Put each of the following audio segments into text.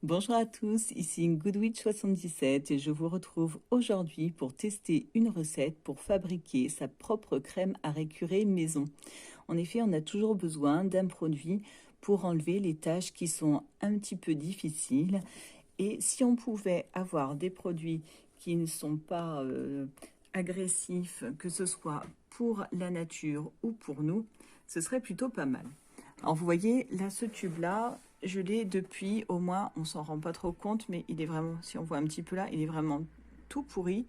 Bonjour à tous, ici Goodwitch77 et je vous retrouve aujourd'hui pour tester une recette pour fabriquer sa propre crème à récurer maison. En effet, on a toujours besoin d'un produit pour enlever les tâches qui sont un petit peu difficiles. Et si on pouvait avoir des produits qui ne sont pas agressifs, que ce soit pour la nature ou pour nous, ce serait plutôt pas mal. Alors vous voyez, là, ce tube-là, je l'ai depuis au moins, on s'en rend pas trop compte, mais il est vraiment, si on voit un petit peu là, il est vraiment tout pourri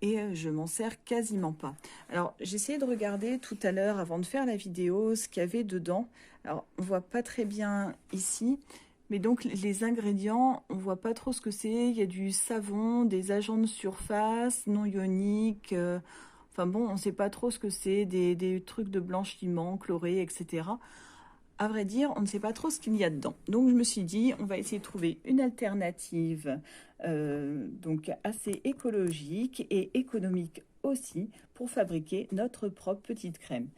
et je m'en sers quasiment pas. Alors j'ai essayé de regarder tout à l'heure avant de faire la vidéo ce qu'il y avait dedans. Alors on voit pas très bien ici, mais donc les ingrédients, on voit pas trop ce que c'est. Il y a du savon, des agents de surface non ioniques. Enfin bon, on sait pas trop ce que c'est, des trucs de blanchiment, chloré, etc. À vrai dire, on ne sait pas trop ce qu'il y a dedans. Donc je me suis dit, on va essayer de trouver une alternative donc assez écologique et économique aussi pour fabriquer notre propre petite crème.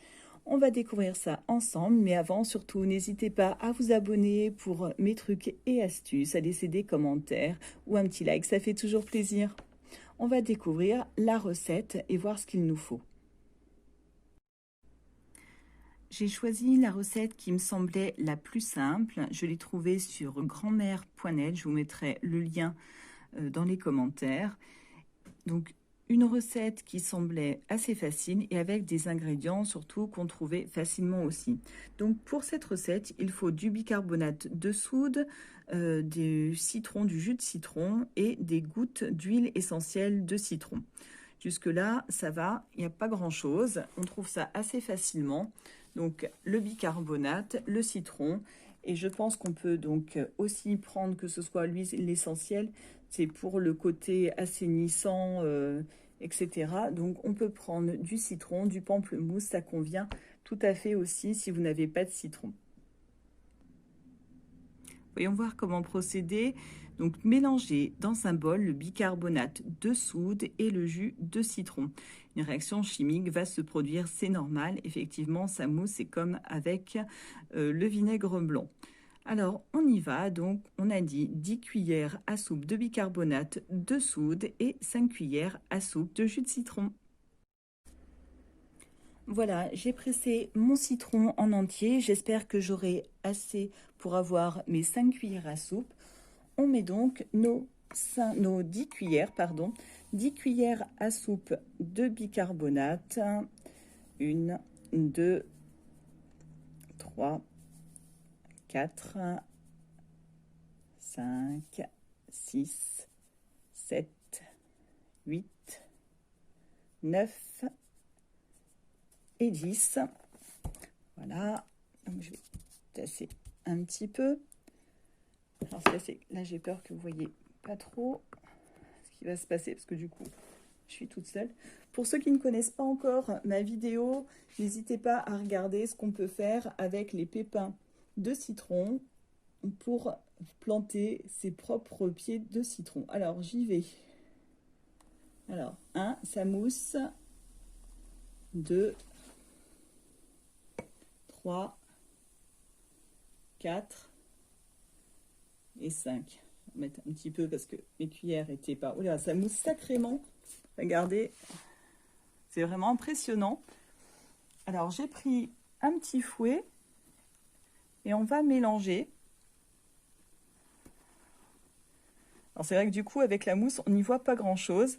On va découvrir ça ensemble, mais avant, surtout, n'hésitez pas à vous abonner pour mes trucs et astuces, à laisser des commentaires ou un petit like, ça fait toujours plaisir. On va découvrir la recette et voir ce qu'il nous faut. J'ai choisi la recette qui me semblait la plus simple. Je l'ai trouvée sur grandmère.net. Je vous mettrai le lien dans les commentaires. Donc, une recette qui semblait assez facile et avec des ingrédients surtout qu'on trouvait facilement aussi. Donc, pour cette recette, il faut du bicarbonate de soude, du citron, du jus de citron et des gouttes d'huile essentielle de citron. Jusque-là, ça va, il n'y a pas grand-chose. On trouve ça assez facilement. Donc, le bicarbonate, le citron. Et je pense qu'on peut donc aussi prendre que ce soit l'huile essentielle. C'est pour le côté assainissant, etc. Donc, on peut prendre du citron, du pamplemousse. Ça convient tout à fait aussi si vous n'avez pas de citron. Voyons voir comment procéder. Donc, mélangez dans un bol le bicarbonate de soude et le jus de citron. Une réaction chimique va se produire, c'est normal. Effectivement, ça mousse, c'est comme avec le vinaigre blanc. Alors, on y va. Donc, on a dit 10 cuillères à soupe de bicarbonate de soude et 5 cuillères à soupe de jus de citron. Voilà, j'ai pressé mon citron en entier. J'espère que j'aurai assez pour avoir mes 5 cuillères à soupe. On met donc nos 10 cuillères, 10 cuillères à soupe de bicarbonate. 1, 2, 3, 4, 5, 6, 7, 8, 9 et 10. Voilà, donc je vais tasser un petit peu. Alors là j'ai peur que vous voyez pas trop ce qui va se passer parce que du coup je suis toute seule. Pour ceux qui ne connaissent pas encore ma vidéo, n'hésitez pas à regarder ce qu'on peut faire avec les pépins de citron pour planter ses propres pieds de citron. Alors j'y vais. Alors 1, ça mousse. 2, 3, 4 et 5. On va mettre un petit peu parce que mes cuillères étaient pas... Oh là, ça mousse sacrément. Regardez, c'est vraiment impressionnant. Alors j'ai pris un petit fouet et on va mélanger. Alors c'est vrai que du coup avec la mousse on n'y voit pas grand chose.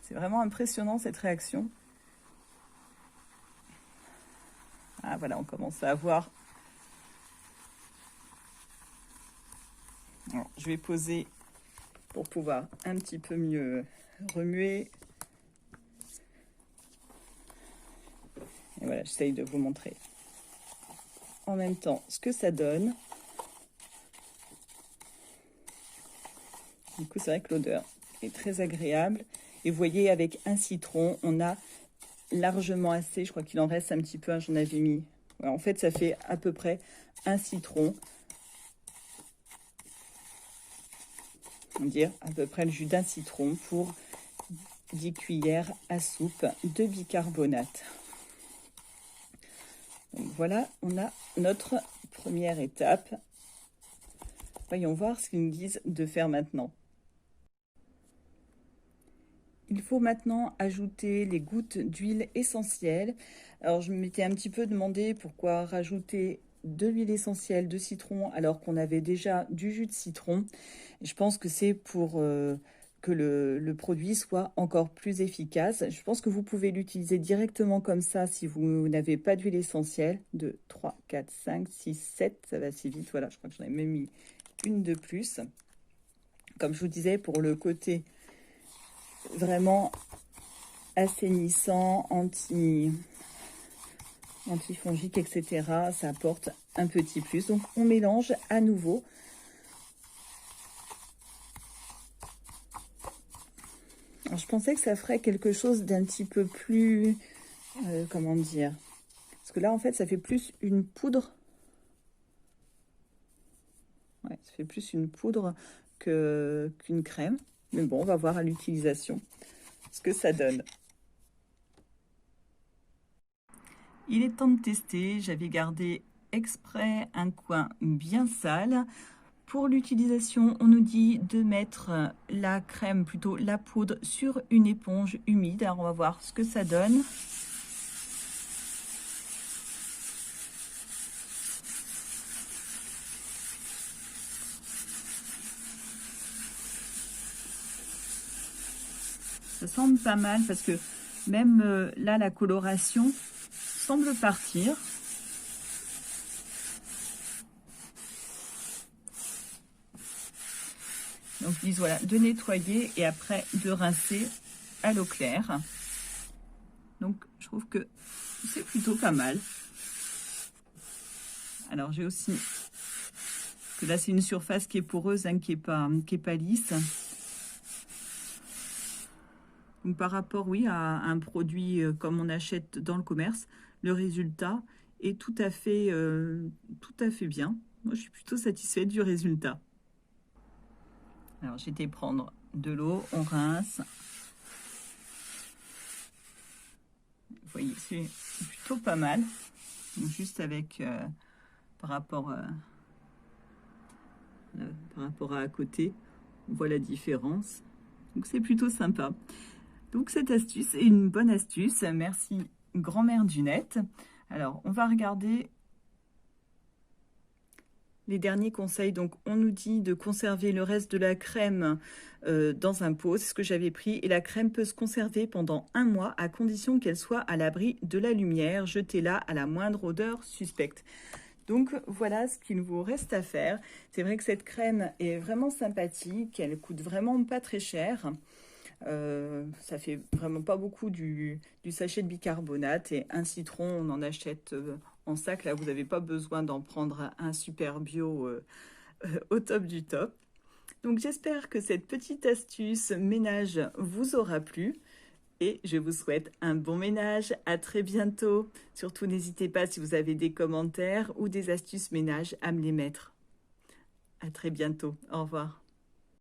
C'est vraiment impressionnant cette réaction. Ah voilà, on commence à voir. Alors, je vais poser pour pouvoir un petit peu mieux remuer. Et voilà, j'essaye de vous montrer en même temps ce que ça donne. Du coup, c'est vrai que l'odeur est très agréable. Et vous voyez, avec un citron, on a largement assez. Je crois qu'il en reste un petit peu, hein, j'en avais mis. Ouais, en fait, ça fait à peu près un citron. On va dire à peu près le jus d'un citron pour 10 cuillères à soupe de bicarbonate. Donc voilà, on a notre première étape. Voyons voir ce qu'ils nous disent de faire maintenant. Il faut maintenant ajouter les gouttes d'huile essentielle. Alors je m'étais un petit peu demandé pourquoi rajouter de l'huile essentielle de citron alors qu'on avait déjà du jus de citron. Je pense que c'est pour que le produit soit encore plus efficace. Je pense que vous pouvez l'utiliser directement comme ça si vous n'avez pas d'huile essentielle. 2, 3, 4, 5, 6, 7, ça va assez vite. Voilà, je crois que j'en ai même mis une de plus. Comme je vous disais, pour le côté vraiment assainissant, antifongique, etc. Ça apporte un petit plus. Donc, on mélange à nouveau. Alors, je pensais que ça ferait quelque chose d'un petit peu plus... comment dire? Parce que là, en fait, ça fait plus une poudre. Ouais, ça fait plus une poudre qu'une crème. Mais bon, on va voir à l'utilisation ce que ça donne. Il est temps de tester. J'avais gardé exprès un coin bien sale. Pour l'utilisation, on nous dit de mettre la crème, plutôt la poudre, sur une éponge humide. Alors, on va voir ce que ça donne. Ça semble pas mal parce que même là, la coloration semble partir. Donc, ils disent voilà, de nettoyer et après de rincer à l'eau claire. Donc, je trouve que c'est plutôt pas mal. Alors, j'ai aussi que là, c'est une surface qui est poreuse, hein, qui est pas lisse. Donc, par rapport, oui, à un produit comme on achète dans le commerce, le résultat est tout à fait bien. Moi, je suis plutôt satisfaite du résultat. Alors, j'ai été prendre de l'eau, on rince. Vous voyez, c'est plutôt pas mal. Donc, juste avec, par rapport à côté, on voit la différence. Donc, c'est plutôt sympa. Donc, cette astuce est une bonne astuce. Merci, grand-mère Dunette. Alors, on va regarder les derniers conseils. Donc, on nous dit de conserver le reste de la crème dans un pot. C'est ce que j'avais pris. Et la crème peut se conserver pendant 1 mois à condition qu'elle soit à l'abri de la lumière. Jetez-la à la moindre odeur suspecte. Donc, voilà ce qu'il vous reste à faire. C'est vrai que cette crème est vraiment sympathique. Elle coûte vraiment pas très cher. Ça fait vraiment pas beaucoup du sachet de bicarbonate et un citron, on en achète en sac. Là, vous n'avez pas besoin d'en prendre un super bio au top du top. Donc, j'espère que cette petite astuce ménage vous aura plu. Et je vous souhaite un bon ménage. À très bientôt. Surtout, n'hésitez pas si vous avez des commentaires ou des astuces ménage à me les mettre. À très bientôt. Au revoir.